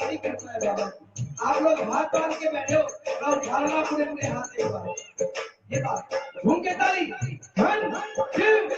बड़ी कृपा है बाबा। आप लोग हाथ बांध के बैठे हो और उठाना पूरे पूरे हाथ एक बार। ये बात घूम के ताली 1 2 3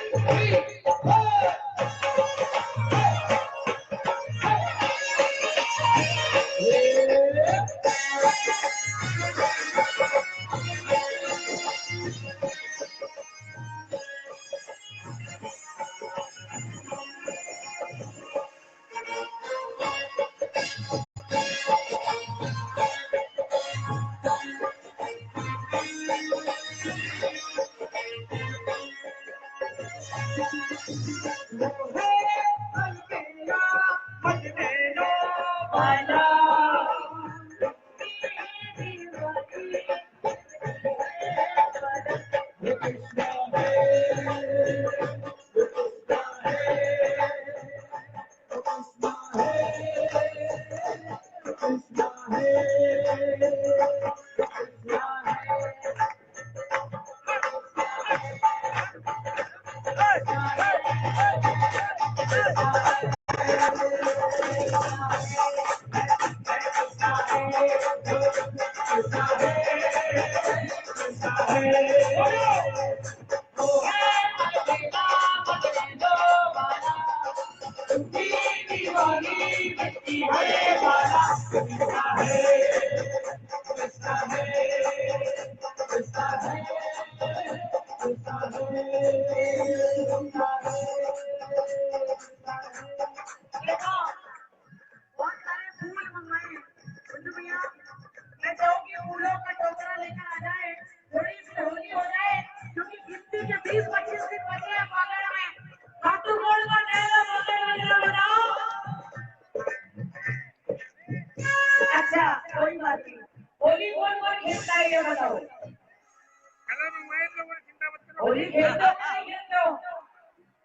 होली खेलते हो नहीं खेलते हो?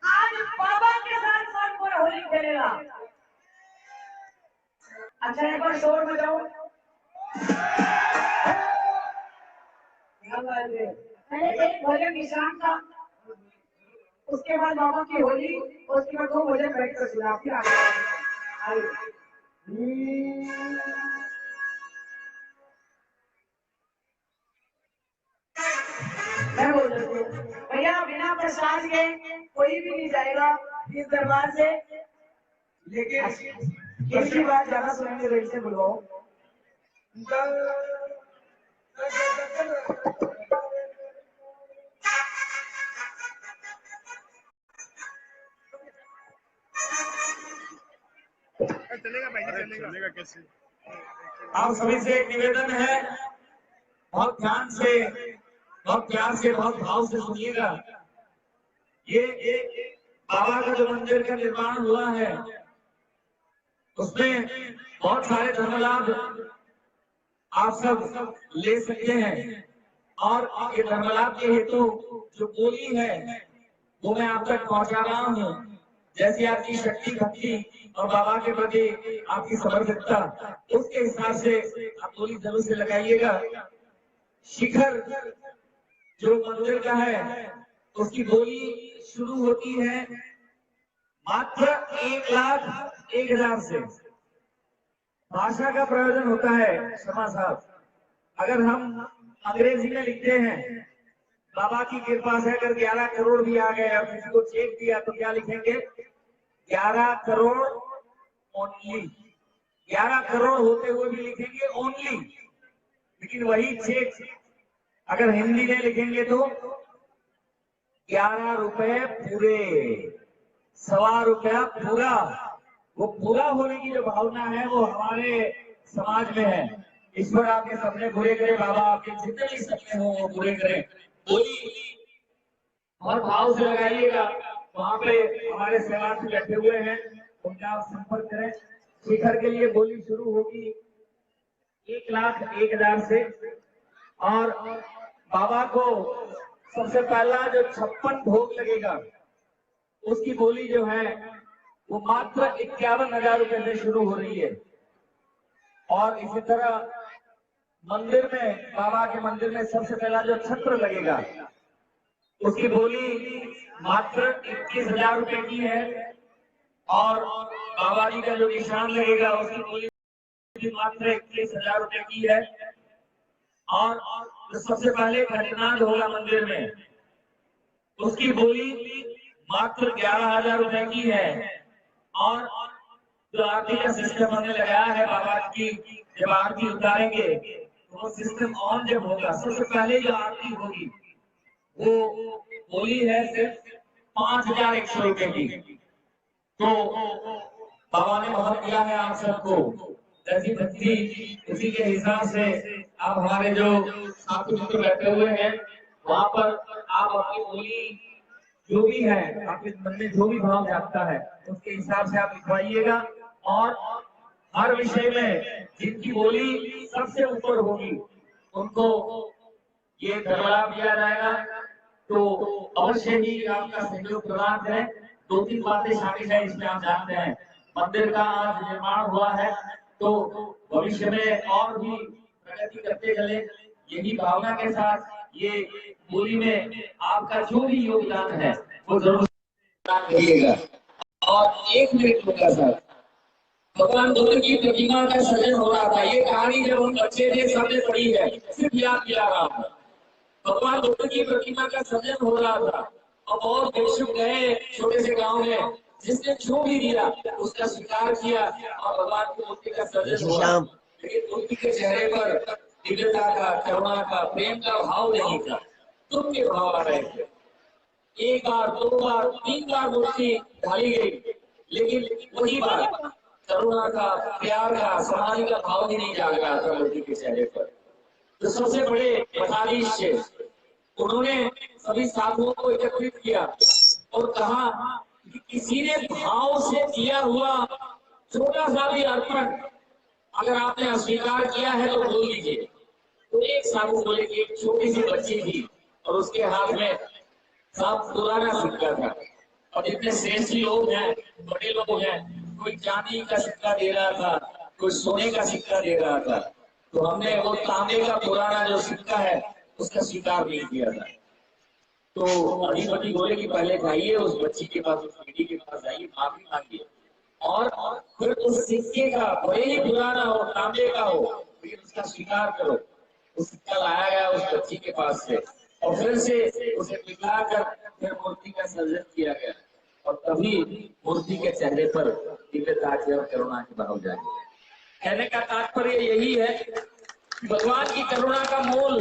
आज बाबा के साथ कौन कौन होली खेलेगा? अच्छा एक बार शोर बजाओ। पहले एक भजन निशान था, उसके बाद बाबा की होली, उसके बाद 2 भजन बैठ कर सुना, फिर आगे मैं बोल रही हूँ भैया, बिना प्रसाद के कोई भी नहीं जाएगा इस दरबार से। लेकिन किसी बात ज्यादा सुनेंगे रेल से बुलवाओ। चलेगा भाई, चलेगा कैसे? आप सभी से एक निवेदन है, बहुत ध्यान से, बहुत प्यार से, बहुत भाव से सुनिएगा। ये बाबा का जो मंदिर का निर्माण हुआ है, उसमें बहुत सारे धर्म लाभ आप सब ले सकते हैं, और ये धर्म लाभ के हेतु जो बोली है वो मैं आप तक पहुंचा रहा हूँ। जैसी आपकी शक्ति भक्ति और बाबा के प्रति आपकी समर्पितता, उसके हिसाब से आप बोली जरूर से लगाइएगा। शिखर जो मंदिर का है, उसकी बोली शुरू होती है मात्र 1,01,000 से। भाषा का प्रयोजन होता है क्षमा साहब, अगर हम अंग्रेजी में लिखते हैं, बाबा की कृपा से अगर 11 करोड़ भी आ गए और किसी को चेक दिया तो क्या लिखेंगे? 11 करोड़ ओनली। 11 करोड़ होते हुए भी लिखेंगे ओनली। लेकिन वही चेक अगर हिंदी में लिखेंगे तो 11 रुपए पूरे, 1.25 रुपया पूरा। वो पूरा होने की जो भावना है वो हमारे समाज में है। ईश्वर आपके सपने पूरे करे, बाबा आपके जितने भी सपने हो वो पूरे करें। बोली और भाव से लगाइएगा। वहां पे हमारे सेवार्थी बैठे हुए हैं, उनका आप संपर्क करें। शिखर के लिए बोली शुरू होगी 1,01,000 से, और बाबा को सबसे पहला जो 56 भोग लगेगा उसकी बोली जो है वो मात्र 51,000 रुपए से शुरू हो रही है। और इसी तरह मंदिर में, बाबा के मंदिर में सबसे पहला जो छत्र लगेगा उसकी बोली मात्र 21,000 रुपए की है। और बाबा जी का जो निशान लगेगा उसकी बोली भी मात्र 21,000 रुपए की है। और जो सबसे पहले घंटनाद होगा मंदिर में, उसकी बोली मात्र 11,000 रुपए की है। और जो आरती का सिस्टम हमने लगाया है, बाबा की जब आरती उतारेंगे तो वो सिस्टम ऑन जब होगा, सबसे पहले जो आरती होगी वो बोली है सिर्फ 5,100 रुपए की। तो बाबा ने बहुत दिया है आप सबको, जैसी भक्ति उसी के हिसाब से आप हमारे जो साथी मित्र बैठे हुए हैं वहां पर आप अपनी बोली जो भी है, आपके मन में जो भी भाव जागता है उसके हिसाब से आप लिखवाइएगा। और हर विषय में जिनकी बोली सबसे ऊपर होगी उनको ये धर्मलाभ दिया जाएगा। तो अवश्य ही आपका सहयोग प्रदान करें। 2-3 बातें शामिल है इसमें, आप जानते हैं मंदिर का आज निर्माण हुआ है तो भविष्य में और भी प्रगति करते चले, यही भावना के साथ ये बोली में आपका जो भी योगदान है वो जरूर करिएगा। और 1 मिनट होगा सर, भगवान बुद्ध की प्रतिमा का सृजन हो रहा था। ये कहानी जब हम बच्चे थे सबने पढ़ी है, सिर्फ याद दिला रहा हूँ। भगवान बुद्ध की प्रतिमा का सृजन हो रहा था और बहुत भिक्षुक गए छोटे से गांव में, जिसने जो भी दिया उसका स्वीकार किया और भगवान की मूर्ति का सृजन हुआ। लेकिन मूर्ति के चेहरे पर दिव्यता का, करुणा का, प्रेम का भाव नहीं था, दुख के भाव आ रहे थे। 1 बार 2 बार 3 बार मूर्ति ढाली गई, लेकिन वही बात करुणा का, प्यार का, समाधि का भाव ही नहीं जाग रहा था मूर्ति के चेहरे पर। तो सबसे बड़े मठाधीश उन्होंने सभी साधुओं को एकत्रित किया और कहा कि किसी ने भाव से किया हुआ छोटा सा भी अर्पण अगर आपने अस्वीकार किया है तो बोल लीजिए। तो एक साधु बोले कि एक छोटी सी बच्ची थी और उसके हाथ में सब पुराना सिक्का था, और जितने श्रेष्ठी लोग हैं, बड़े लोग हैं, कोई चांदी का सिक्का दे रहा था, कोई सोने का सिक्का दे रहा था, तो हमने वो तांबे का पुराना जो सिक्का है उसका स्वीकार नहीं किया था। तो अधिपति बोले कि पहले जाइए उस बच्ची के पास, उस बेटी के पास जाइए, माफी मांगिए और फिर उस सिक्के का, भले ही पुराना हो, तांबे का हो, लेकिन उसका स्वीकार करो। उस सिक्का लाया गया उस बच्ची के पास से और फिर से उसे पिघलाकर फिर मूर्ति का सर्जन किया गया और तभी मूर्ति के चेहरे पर दिव्यता के और करुणा के भाव जागे। कहने का तात्पर्य यही है कि भगवान की करुणा का मोल,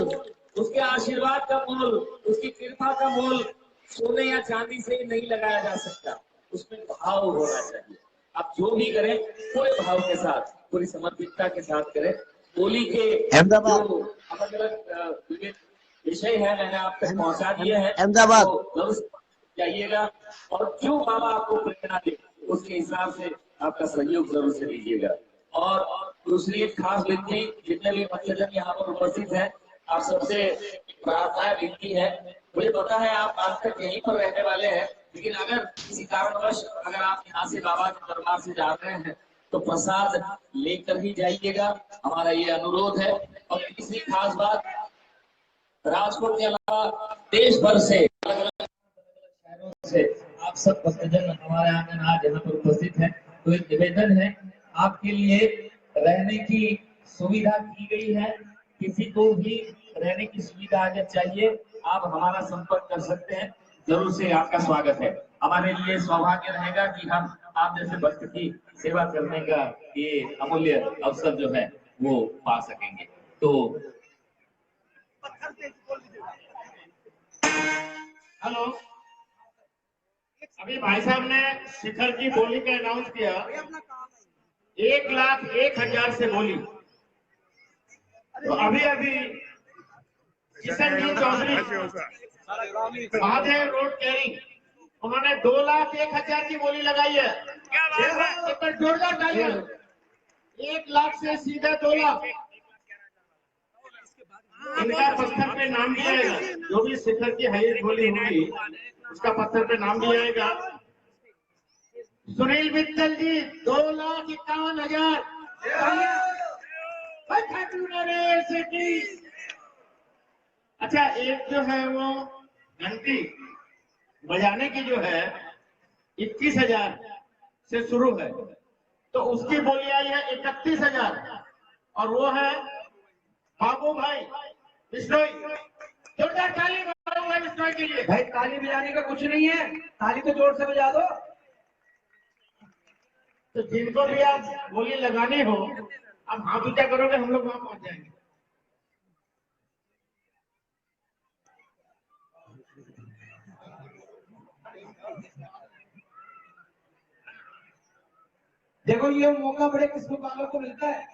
उसके आशीर्वाद का मोल, उसकी कृपा का मोल सोने या चांदी से नहीं लगाया जा सकता, उसमें भाव होना चाहिए। आप जो भी करें पूरे भाव के साथ, पूरी समर्पितता के साथ करें। बोली के जो अलग अलग विषय है मैंने आप तक पहुंचा दिए हैं, अहमदाबाद तो जाइएगा और जो बाबा आपको प्रेरणा दे उसके हिसाब से आपका सहयोग जरूर से दीजिएगा। और दूसरी एक खास विनती, जितने भी भक्तजन यहाँ पर उपस्थित हैं, आप सबसे प्रार्थना विनती है, मुझे पता है आप आज तक यहीं पर रहने वाले हैं, लेकिन अगर किसी कारणवश अगर आप यहाँ से बाबा के दरबार से जा रहे हैं तो प्रसाद लेकर ही जाइएगा, हमारा ये अनुरोध है। और तीसरी खास बात, राजकोट के अलावा देश भर से अलग अलग शहरों से आप सब भक्तजन हमारे आंगन आज यहाँ पर उपस्थित हैं, तो एक निवेदन है, आपके लिए रहने की सुविधा की गई है। किसी को भी रहने की सुविधा अगर चाहिए आप हमारा संपर्क कर सकते हैं, जरूर से आपका स्वागत है। हमारे लिए सौभाग्य रहेगा कि हम आप जैसे भक्त की सेवा करने का ये अमूल्य अवसर जो है वो पा सकेंगे। तो हेलो, अभी भाई साहब ने शिखर की बोली का अनाउंस किया, 1,01,000 से बोली। तो अभी अभी किशन जी चौधरी महादेव रोड कैरी, उन्होंने 2,01,000 की बोली लगाई है। एक बार जोरदार तालियां। 1 लाख से सीधा 2 लाख। इनका पत्थर पे नाम दिया जाएगा, जो भी शिखर की हाईएस्ट बोली होगी उसका पत्थर पे नाम दिया जाएगा। सुनील मित्तल जी 2,51,000। अच्छा, एक जो है वो घंटी बजाने की जो है 21,000 से शुरू है, तो उसकी बोली आई है 31,000। और वो है बाबू भाई बिश्नोई। जोरदार ताली बाबू भाई बिश्नोई के लिए। भाई ताली बजाने का कुछ नहीं है, ताली तो जोर से बजा दो। तो जिनको भी आप बोली लगाने हो, आप हाथ ऊंचा करोगे, हम लोग वहां पहुंच जाएंगे। देखो ये मौका बड़े किस्मत वालों को मिलता है।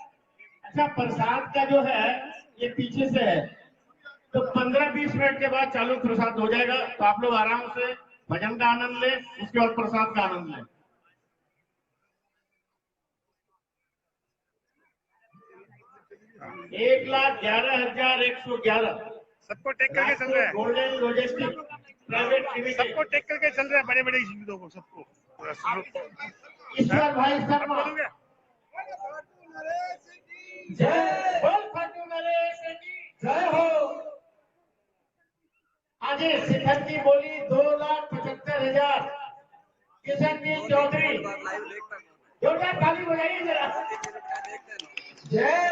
अच्छा, प्रसाद का जो है ये पीछे से है, तो 15-20 मिनट के बाद चालू प्रसाद हो जाएगा। तो आप लोग आराम से भजन का आनंद लें, उसके बाद प्रसाद का आनंद लें। एक 1,11,111 सबको टेक करके चल रहा है, गोल्डन लॉजिस्टिक प्राइवेट लिमिटेड। सबको टेक करके चल रहा है, बड़े बड़े चीजों को सबको। ईश्वर भाई शर्मा, बोलोगे? जय बोल खाटू नरेश की जय हो। आज शिखर की बोली 2,75,000। किशन जी चौधरी, जोरदार ताली बजाइए जरा। जय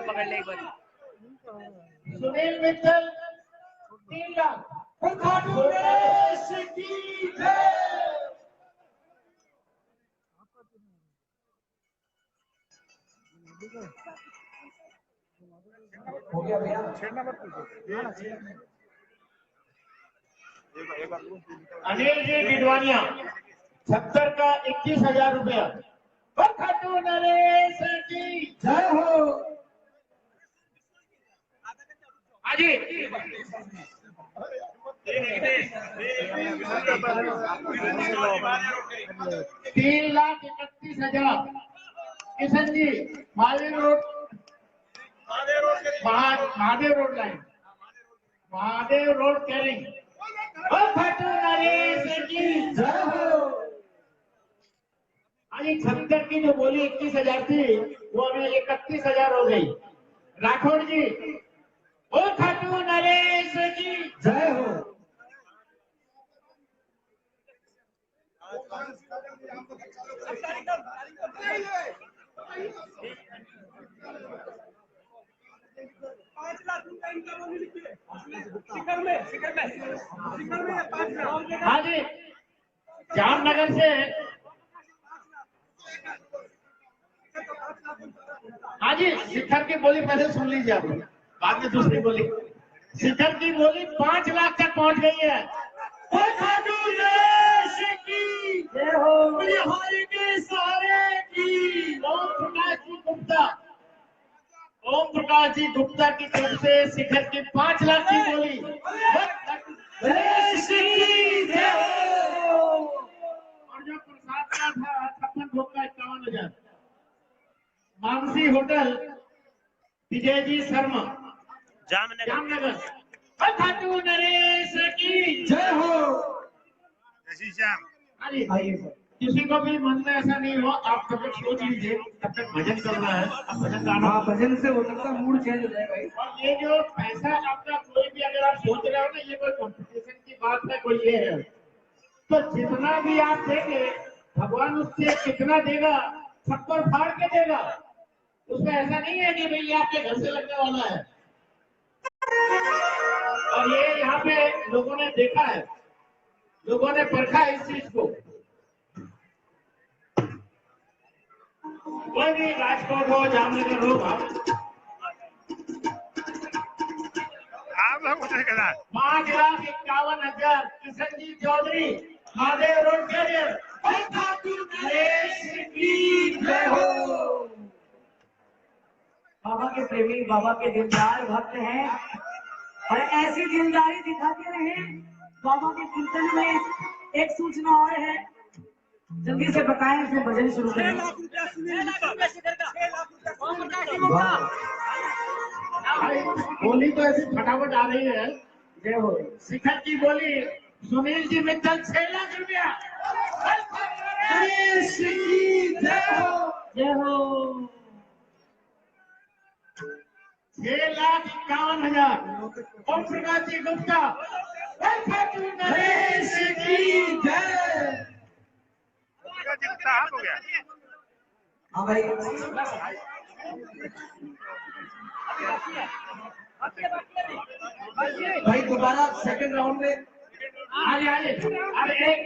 पकड़ ले एक बार। सुनील मित्तल 3 लाख। खाटू नरेश की जय। हो गया भैया। छेड़ना मत तुझे। अनिल जी डिडवानिया 76 का 21,000 रुपया। खाटू नरेश की जय हो। आजी 3,31,000। Kishan ji Mahadev road line, Mahadev road कैरिंग। खाटू नरेश की जय हो। अरे 76 की जो बोली 21,000 थी, वो अभी 31,000 हो गई। राठौड़ जी, ओ खाटू नरेश की जय हो। हाँ जी, जामनगर से। हाँ जी, शिखर की बोली पहले सुन लीजिए आप, बाद में दूसरी बोली। शिखर की बोली 5 लाख तक पहुंच गई है। खाटू नरेश की जय हो। बिहारी के सारे की। ओम प्रकाश जी गुप्ता की तरफ से शिखर की 5 लाख की बोली। नरेश की जय हो। और जो प्रसाद का था 56 भोग का 51,000। मानसी होटल विजय जी शर्मा जामनगर। खाटू नरेश की जय हो। जय श्याम। आइए। आइए सर। किसी को भी मन में ऐसा नहीं हो, आप तब तक सोच लीजिए, तब तक भजन कर रहा है, आप भजन गाना। हाँ, भजन से हो सकता है मूड चेंज हो जाए भाई। और ये जो पैसा आपका कोई भी अगर आप सोच रहे हो ना, ये कोई कंपटीशन की बात है, कोई ये है, तो जितना भी आप देंगे भगवान उससे कितना देगा, छप्पर फाड़ के देगा। उसमें ऐसा नहीं है कि भाई ये आपके घर से लगने वाला है। और ये यहाँ पे लोगों ने देखा है, लोगों ने परखा है इस चीज को। कोई भी राजकोट हो, जामनगर हो, आप लोग उसे करा 5,51,000। Kishan ji Chaudhary Mahadev road career. खाटू नरेश की जय हो। बाबा के प्रेमी, बाबा के दिलदार भक्त हैं और ऐसी दिलदारी दिखाते रहे। बाबा के कीर्तन में एक सूचना और है, जल्दी से बताएं, फिर भजन शुरू करें। बोली तो ऐसी फटाफट आ रही है। जय हो। शिखर की बोली सुनील जी मित्तल 6 लाख रुपया। नरेश की जय हो। जय हो। 6,51,000। ओम प्रकाश जी गुप्ता। खाटू नरेश की जय। साहब हो गया। हाँ भाई, भाई दोबारा सेकंड राउंड में आइए आइए, अब एक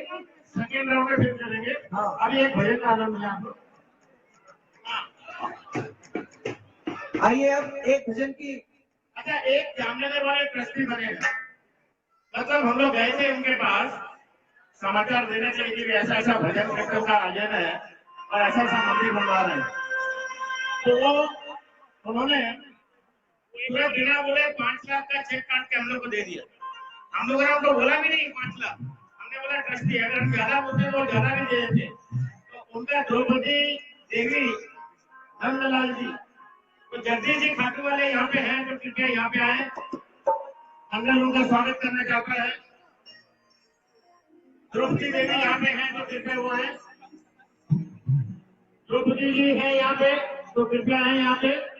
सेकेंड राउंड में फिर चलेंगे। हाँ। अभी एक भजन का आनंद लिया आप लोग। आइए अब एक भजन की। अच्छा, एक जामनगर वाले ट्रस्टी बने हैं, मतलब हम लोग गए थे उनके पास समाचार देने के लिए कि ऐसा ऐसा भजन कीर्तन का आयोजन है और ऐसा ऐसा मंदिर बनवा रहे हैं। तो वो उन्होंने पूरा बिना बोले 5 लाख का चेक काट के हम लोग को दे दिया। हम लोगों ने उनको बोला भी नहीं 5 लाख, हमने बोला ट्रस्टी अगर ज्यादा बोलते तो ज्यादा भी दे देते। तो उनका द्रौपदी देवी नंदलाल जी, तो जगदीश जी खाटू वाले यहाँ पे हैं, तो कृपया यहाँ पे आए, अंदर उनका स्वागत करना चाहता है। द्रौपदी देवी यहाँ पे हैं, तो कृपया वो है। द्रौपदी जी है यहाँ पे, तो कृपया है यहाँ पे।